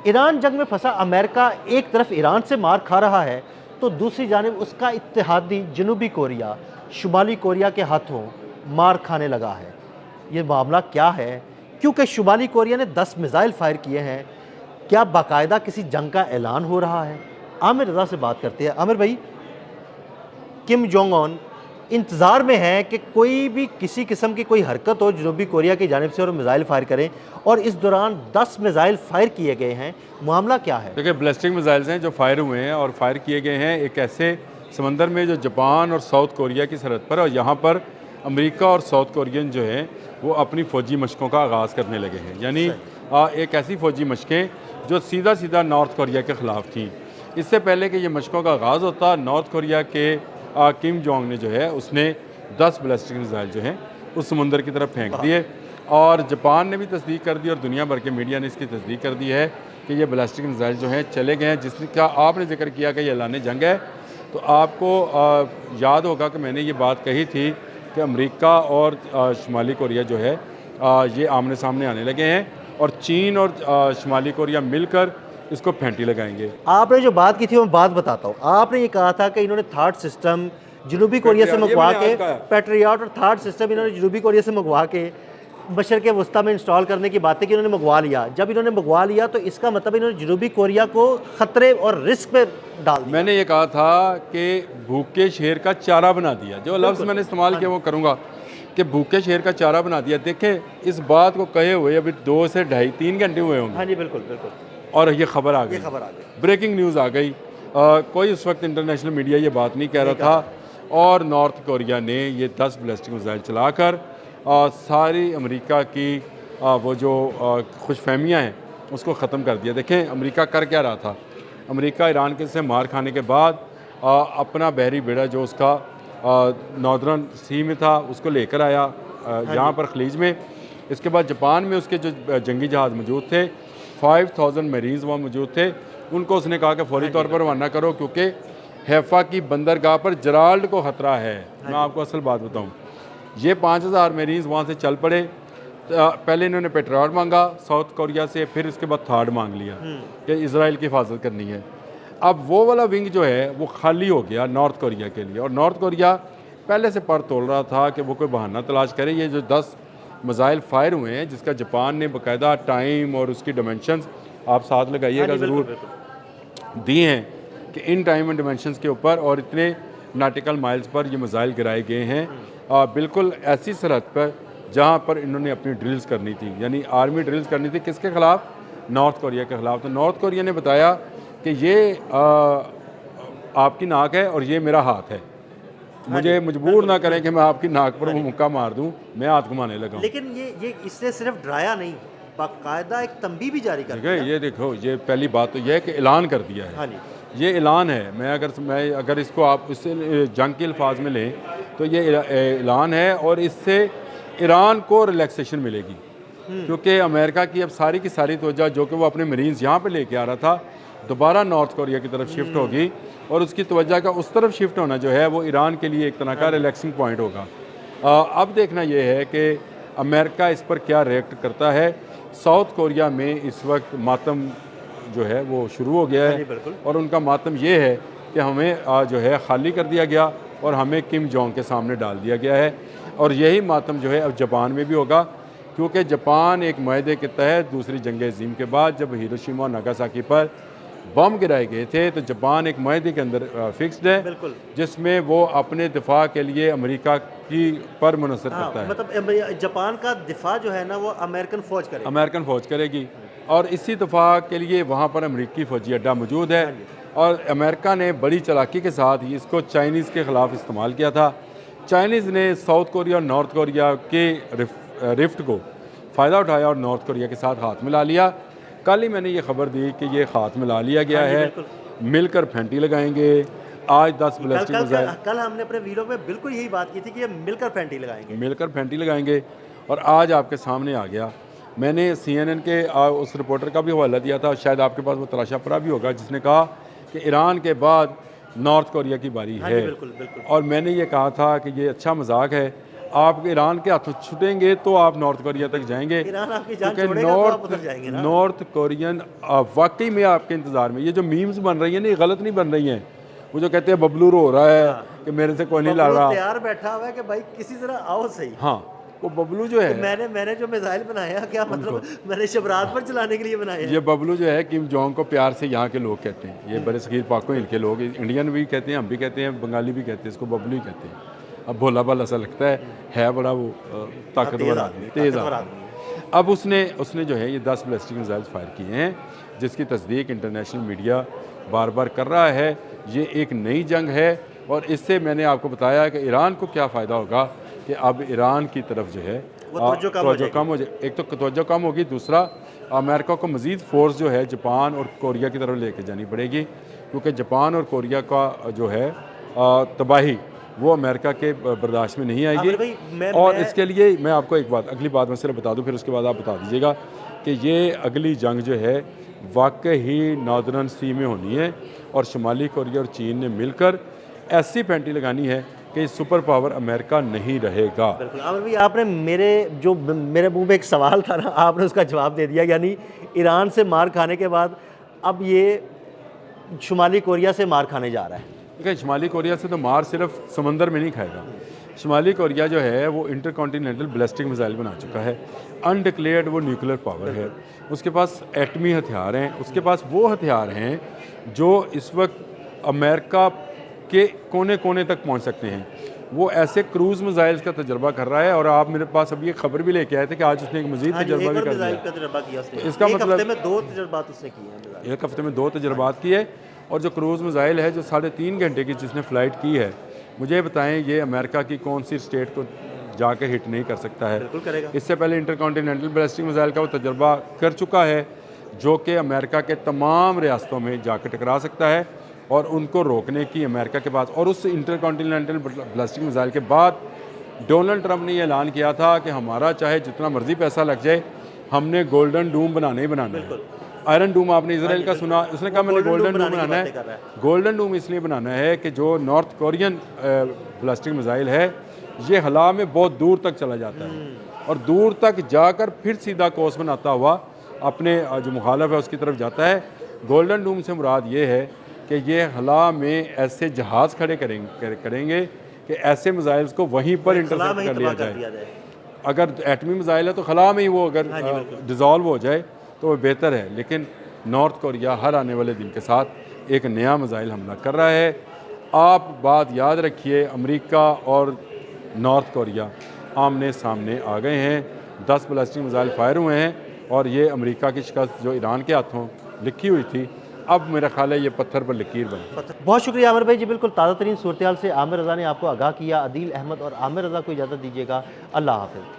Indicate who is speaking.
Speaker 1: Iran जंग में फंसा अमेरिका एक तरफ ईरान से मार खा रहा है तो दूसरी जानिब उसका इत्तेहादी जनूबी कोरिया शुमाली कोरिया के हाथों मार खाने लगा है। ये मामला क्या है? क्योंकि शुमाली कोरिया ने 10 मिसाइल फायर किए हैं। क्या बाकायदा किसी जंग का ऐलान हो रहा है? आमिर रज़ा से बात करते हैं। आमिर भाई, किम जोंग उन इंतज़ार में है कि कोई भी किसी किस्म की कोई हरकत हो जनूबी कोरिया की जानिब से और मिसाइल फायर करें, और इस दौरान 10 मिसाइल फायर किए गए हैं। मामला क्या है?
Speaker 2: देखिए, बैलिस्टिक मिसाइल्स हैं जो फायर हुए हैं और फायर किए गए हैं एक ऐसे समंदर में जो जापान और साउथ कोरिया की सरहद पर, और यहाँ पर अमेरिका और साउथ कोरियन जो हैं वो अपनी फ़ौजी मशकों का आगाज़ करने लगे हैं। यानी एक ऐसी फ़ौजी मशकें जो सीधा सीधा नॉर्थ कोरिया के ख़िलाफ़ थी। इससे पहले कि ये मशकों का आगाज़ होता, नॉर्थ कोरिया के किम जोंग ने जो है उसने 10 बैलिस्टिक मिसाइल जो हैं उस समुंदर की तरफ फेंक दिए, और जापान ने भी तस्दीक कर दी और दुनिया भर के मीडिया ने इसकी तस्दीक कर दी है कि ये बैलिस्टिक मिसाइल जो हैं चले गए हैं। जिसका आपने जिक्र किया कि ये ऐलान जंग है, तो आपको याद होगा कि मैंने ये बात कही थी कि अमेरिका और शुमाली कोरिया जो है ये आमने सामने आने लगे हैं और चीन और शुमाली कोरिया मिलकर इसको फेंटी लगाएंगे।
Speaker 1: आपने जो बात की थी मैं बात बताता हूँ। आपने ये कहा था कि इन्होंने थर्ड सिस्टम जनूबी कोरिया से मंगवा के, पैट्रियट और थर्ड सिस्टम इन्होंने जनूबी कोरिया से मंगवा के मशरक़ वस्ता में इंस्टॉल करने की बातें कि इन्होंने मंगवा लिया। जब इन्होंने मंगवा लिया तो इसका मतलब इन्होंने जनूबी कोरिया को ख़तरे और रिस्क पे डाल दिया।
Speaker 2: मैंने ये कहा था कि भूखे शेर का चारा बना दिया। जो लफ्ज़ मैंने इस्तेमाल किया वो करूँगा कि भूखे शेर का चारा बना दिया। देखें, इस बात को कहे हुए अभी 2 से ढाई 3 घंटे हुए होंगे।
Speaker 1: हाँ जी, बिल्कुल बिल्कुल।
Speaker 2: और ये खबर आ गई, ब्रेकिंग न्यूज़ आ गई। कोई उस वक्त इंटरनेशनल मीडिया ये बात नहीं कह रहा था, और नॉर्थ कोरिया ने ये 10 बैलिस्टिक मिसाइल चलाकर सारी अमेरिका की वो जो खुशफहमियाँ हैं उसको ख़त्म कर दिया। देखें, अमेरिका कर क्या रहा था। अमेरिका ईरान के से मार खाने के बाद अपना बहरी बेड़ा जो उसका नॉर्दर्न सी में था उसको लेकर आया यहाँ पर खलीज में। इसके बाद जापान में उसके जो जंगी जहाज़ मौजूद थे, 5000 मरीज वहाँ मौजूद थे। उनको उसने कहा कि फौरी तौर पर रवाना करो क्योंकि हैफा की बंदरगाह पर जराल्ड को ख़तरा है। मैं आपको असल बात बताऊँ, ये 5000 मरीज वहाँ से चल पड़े। पहले इन्होंने पेट्रियट मांगा साउथ कोरिया से, फिर उसके बाद थर्ड मांग लिया कि इसराइल की हिफाजत करनी है। अब वो वाला विंग जो है वो खाली हो गया नॉर्थ कोरिया के लिए, और नॉर्थ कोरिया पहले से पर तोल रहा था कि वो कोई बहाना तलाश करे। ये जो 10 मिसाइल फायर हुए हैं जिसका जापान ने बाकायदा टाइम और उसकी डायमेंशंस आप साथ लगाइएगा ज़रूर दिए हैं कि इन टाइम एंड डायमेंशंस के ऊपर और इतने नाटिकल माइल्स पर ये मिसाइल गिराए गए हैं, बिल्कुल ऐसी सरहद पर जहाँ पर इन्होंने अपनी ड्रिल्स करनी थी, यानी आर्मी ड्रिल्स करनी थी। किसके ख़िलाफ़? नॉर्थ कोरिया के ख़िलाफ़। तो नॉर्थ कोरिया ने बताया कि ये आपकी नाक है और ये मेरा हाथ है, मुझे मजबूर ना करें कि मैं आपकी नाक पर वो मुक्का मार दूं, मैं हाथ घुमाने लगा।
Speaker 1: लेकिन ये इससे सिर्फ डराया नहीं, बाकायदा एक तंबी भी जारी कर दिया।
Speaker 2: ये देखो, ये पहली बात तो यह है कि ऐलान कर दिया है।
Speaker 1: हाँ जी,
Speaker 2: ये ऐलान है। मैं अगर इसको आप इससे जंग के अल्फाज में लें तो ये ऐलान है, और इससे ईरान को रिलैक्सेशन मिलेगी क्योंकि अमेरिका की अब सारी की सारी तवज्जो जो कि वो अपने मरीज़ यहाँ पे लेके आ रहा था दोबारा नॉर्थ कोरिया की तरफ शिफ्ट होगी, और उसकी तवज्जो का उस तरफ शिफ्ट होना जो है वो ईरान के लिए एक तरह का रिलैक्सिंग पॉइंट होगा। अब देखना ये है कि अमेरिका इस पर क्या रिएक्ट करता है। साउथ कोरिया में इस वक्त मातम जो है वो शुरू हो गया है, और उनका मातम ये है कि हमें जो है खाली कर दिया गया और हमें किम जोंग के सामने डाल दिया गया है। और यही मातम जो है अब जापान में भी होगा, क्योंकि जापान एक मुआहदे के तहत दूसरी जंग अज़ीम के बाद जब हिरोशिमा और नागासाकी पर बम गिराए गए थे तो जापान एक मुआहदे के अंदर फिक्स्ड है जिसमें वो अपने दिफा के लिए अमेरिका की पर मुनसर करता है।
Speaker 1: मतलब जापान का दिफा जो है ना वो अमेरिकन फ़ौज
Speaker 2: करेगी, और इसी दफा के लिए वहाँ पर अमेरिकी फ़ौजी अड्डा मौजूद है। और अमेरिका ने बड़ी चालाकी के साथ इसको चाइनीज़ के ख़िलाफ़ इस्तेमाल किया था। चाइनीज़ ने साउथ कोरिया और नॉर्थ कोरिया के रिफ्ट को फ़ायदा उठाया और नॉर्थ कोरिया के साथ हाथ मिला लिया। कल ही मैंने ये खबर दी कि ये हाथ मिला लिया गया है, मिलकर फेंटी लगाएंगे। आज 10 बैलिस्टिक मिसाइल,
Speaker 1: कल हमने अपने वीडियो में बिल्कुल यही बात की थी कि ये मिलकर फेंटी लगाएंगे, और आज आपके सामने आ गया। मैंने CNN के उस रिपोर्टर का भी हवाला दिया था, शायद आपके पास वो तलाशा पड़ा भी होगा, जिसने कहा कि ईरान के बाद नॉर्थ कोरिया की बारी है। बिल्कुल।
Speaker 2: और मैंने ये कहा था कि ये अच्छा मजाक है। आप ईरान के हाथों छुटेंगे तो आप नॉर्थ कोरिया तक जाएंगे।
Speaker 1: ईरान आपकी जान
Speaker 2: क्योंकि
Speaker 1: छोड़ेगा तो आप उधर जाएंगे ना।
Speaker 2: नॉर्थ कोरियन वाकई में आपके इंतज़ार में, ये जो मीम्स बन रही हैं ना, ये गलत नहीं बन रही हैं। वो जो कहते हैं बबलू रो रहा है कि मेरे से कोई नहीं लड़
Speaker 1: बबलू
Speaker 2: रहा,
Speaker 1: तैयार बैठा हुआ है कि भाई किसी तरह आओ सही।
Speaker 2: हाँ वो बबलू जो है,
Speaker 1: मैंने जो मिसाइल बनाया, क्या मतलब मैंने शबरात पर चलाने के लिए बनाया है।
Speaker 2: ये बबलू जो है किम जोंग को प्यार से यहाँ के लोग कहते हैं, ये बड़े सगीर पाको हिल के लोग, इंडियन भी कहते हैं, हम भी कहते हैं, बंगाली भी कहते हैं, इसको बबलू ही कहते हैं। अब भोला भाला सा लगता है बड़ा वो ताकतवर आदमी, तेज़ आदमी। अब उसने जो है ये 10 बैलिस्टिक मिसाइल फायर किए हैं, जिसकी तस्दीक इंटरनेशनल मीडिया बार बार कर रहा है। ये एक नई जंग है और इससे मैंने आपको बताया कि ईरान को क्या फ़ायदा होगा कि अब ईरान की तरफ जो है तवज्जो कम हो जाए। एक तो तवज्जो कम होगी, दूसरा अमेरिका को मज़ीद फोर्स जो है जापान और कोरिया की तरफ लेके जानी पड़ेगी, क्योंकि जापान और कोरिया का जो है तबाही वो अमेरिका के बर्दाश्त में नहीं आएगी। और इसके लिए मैं आपको एक बात, अगली बात मैं सिर्फ बता दूं, फिर उसके बाद आप बता दीजिएगा कि ये अगली जंग जो है वाकई ही नॉर्दर्न सी में होनी है और शुमाली कोरिया और चीन ने मिलकर ऐसी पेंटी लगानी है कि सुपर पावर अमेरिका नहीं रहेगा।
Speaker 1: बिल्कुल आमिर भाई, आपने मेरे मुंह में एक सवाल था ना, आपने उसका जवाब दे दिया। यानी ईरान से मार खाने के बाद अब ये शुमाली कोरिया से मार खाने जा रहा है।
Speaker 2: देखिए, शुमाली कोरिया से तो मार सिर्फ समंदर में नहीं खाएगा। शुमाली कोरिया जो है वो इंटरकॉन्टिनेंटल बैलिस्टिक मिसाइल बना चुका है, अनडिक्लेयर्ड वो न्यूक्लियर पावर है, उसके पास एटमी हथियार हैं, उसके पास वो हथियार हैं जो इस वक्त अमेरिका के कोने कोने तक पहुंच सकते हैं। वो ऐसे क्रूज़ मिसाइल्स का तजर्बा कर रहा है और आप मेरे पास अभी एक खबर भी लेके आए थे कि आज उसने एक मजीद तजर्बा भी कर दिया। इसका मतलब
Speaker 1: एक हफ्ते में 2 तजर्बात उसने किए हैं।
Speaker 2: एक हफ्ते में 2 तजर्बात किए। और जो क्रूज़ मिसाइल है जो 3.5 घंटे की जिसने फ़्लाइट की है, मुझे बताएं ये अमेरिका की कौन सी स्टेट को जाकर हिट नहीं कर सकता है।
Speaker 1: बिल्कुल करेगा।
Speaker 2: इससे पहले इंटरकॉन्टिनेंटल बैलिस्टिक मिसाइल का वो तजर्बा कर चुका है, जो कि अमेरिका के तमाम रियासतों में जाकर टकरा सकता है और उनको रोकने की अमेरिका के पास। और उस इंटरकॉन्टिनेंटल बैलिस्टिक मिसाइल के बाद डोनाल्ड ट्रंप ने ये ऐलान किया था कि हमारा चाहे जितना मर्जी पैसा लग जाए, हमने गोल्डन डूम बनाने ही बनाना है। आयरन डूम आपने इसराइल का सुना, उसने कहा मैंने गोल्डन डूम बनाना है। गोल्डन डूम इसलिए बनाना है कि जो नॉर्थ कोरियन बैलिस्टिक मिसाइल है ये हवा में बहुत दूर तक चला जाता है और दूर तक जाकर फिर सीधा कोर्स बनाता हुआ अपने जो मुखालफ है उसकी तरफ जाता है। गोल्डन डूम से मुराद ये है कि ये हवा में ऐसे जहाज़ खड़े करेंगे कि ऐसे मिसाइल्स को वहीं पर इंटरसेप्ट कर लिया जाए। अगर एटमी मिसाइल है तो खला में ही वो अगर डिज़ोल्व हो जाए तो वो बेहतर है। लेकिन नॉर्थ कोरिया हर आने वाले दिन के साथ एक नया मिसाइल हमला कर रहा है। आप बात याद रखिए, अमेरिका और नॉर्थ कोरिया आमने सामने आ गए हैं। 10 बैलिस्टिक मिसाइल फायर हुए हैं और ये अमेरिका की शिकस्त जो ईरान के हाथों लिखी हुई थी, अब मेरा ख्याल है ये पत्थर पर लकीर बनी।
Speaker 1: बहुत शुक्रिया आमिर भाई जी, बिल्कुल ताज़ा तरीन सूरत हाल से आमिर रज़ा ने आपको आगाह किया। अदील अहमद और आमिर रज़ा को इजाज़त दीजिएगा। अल्लाह हाफ़िज़।